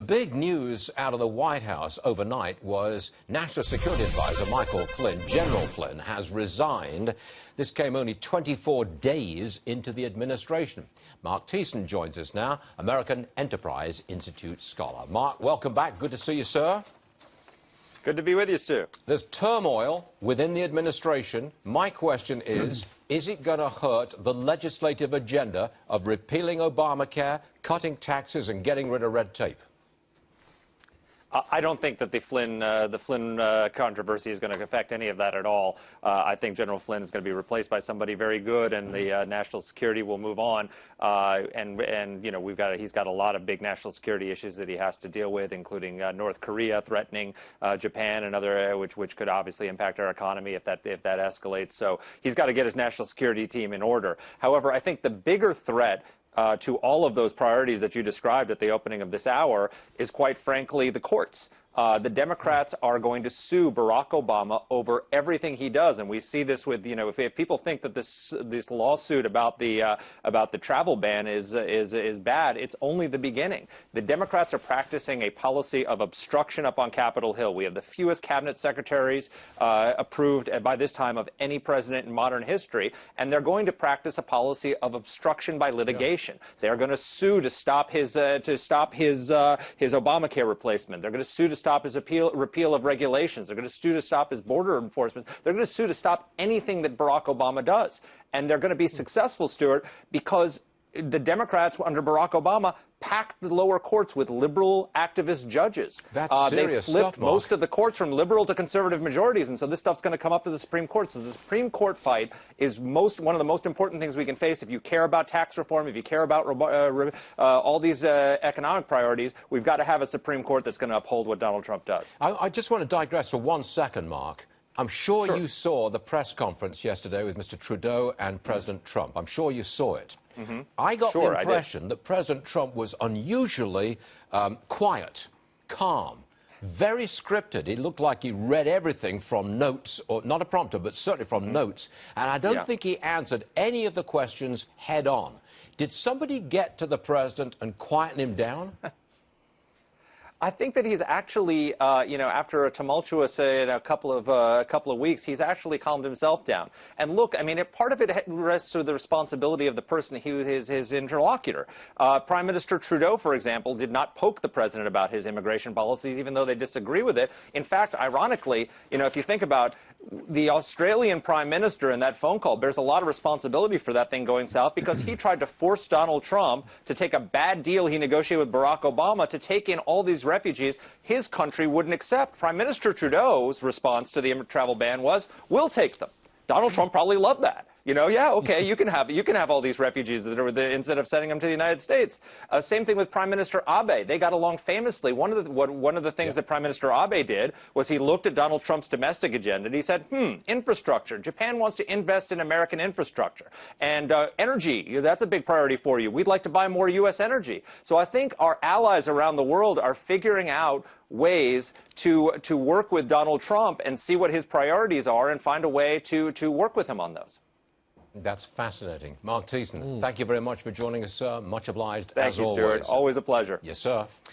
big news out of the White House overnight was National Security Advisor Michael Flynn, General Flynn, has resigned. This came only 24 days into the administration. Marc Thiessen joins us now, American Enterprise Institute scholar. Marc, welcome back. Good to see you, sir. Good to be with you, Stu. There's turmoil within the administration. My question is it going to hurt the legislative agenda of repealing Obamacare, cutting taxes, and getting rid of red tape? I don't think that the Flynn controversy is going to affect any of that at all. I think General Flynn is going to be replaced by somebody very good, and the national security will move on. And you know, he's got a lot of big national security issues that he has to deal with, including North Korea threatening Japan and other, which could obviously impact our economy if that escalates. So he's got to get his national security team in order. However, I think the bigger threat to all of those priorities that you described at the opening of this hour is, quite frankly, the courts. The Democrats are going to sue Barack Obama over everything he does, and we see this with, you know, if people think that this lawsuit about the travel ban is bad, it's only the beginning. The Democrats are practicing a policy of obstruction up on Capitol Hill. We have the fewest cabinet secretaries approved by this time of any president in modern history, and they're going to practice a policy of obstruction by litigation. Yeah. They're going to sue to stop his Obamacare replacement. They're going to sue to stop his repeal of regulations. They're going to sue to stop his border enforcement. They're going to sue to stop anything that Barack Obama does. And they're going to be successful, Stuart, because the Democrats under Barack Obama packed the lower courts with liberal activist judges. That's serious They flipped stuff, Marc. most of the courts from liberal to conservative majorities, and so this stuff's going to come up to the Supreme Court. So the Supreme Court fight is one of the most important things we can face. If you care about tax reform, if you care about all these economic priorities, we've got to have a Supreme Court that's going to uphold what Donald Trump does. I just want to digress for 1 second, Marc. I'm sure Sure. you saw the press conference yesterday with Mr. Trudeau and President Trump. I'm sure you saw it. Mm-hmm. I got Sure, the impression that President Trump was unusually quiet, calm, very scripted. It looked like he read everything from notes, or not a prompter, but certainly from notes. And I don't think he answered any of the questions head on. Did somebody get to the president and quieten him down? I think that he's actually, you know, after a tumultuous a couple of weeks, he's actually calmed himself down. And look, I mean, part of it rests with the responsibility of the person who is his interlocutor. Prime Minister Trudeau, for example, did not poke the president about his immigration policies, even though they disagree with it. In fact, ironically, you know, if you think about the Australian Prime Minister in that phone call, bears a lot of responsibility for that thing going south, because he tried to force Donald Trump to take a bad deal he negotiated with Barack Obama to take in all these refugees his country wouldn't accept. Prime Minister Trudeau's response to the travel ban was, "We'll take them." Donald Trump probably loved that. You know, yeah, okay, you can have all these refugees that are instead of sending them to the United States. Same thing with Prime Minister Abe. They got along famously. One of the things that Prime Minister Abe did was he looked at Donald Trump's domestic agenda and he said, infrastructure. Japan wants to invest in American infrastructure. And energy, that's a big priority for you. We'd like to buy more U.S. energy. So I think our allies around the world are figuring out ways to work with Donald Trump and see what his priorities are and find a way to work with him on those. That's fascinating. Marc Thiessen, thank you very much for joining us, sir. Much obliged, Thank as you, always. Stuart. Always a pleasure. Yes, sir.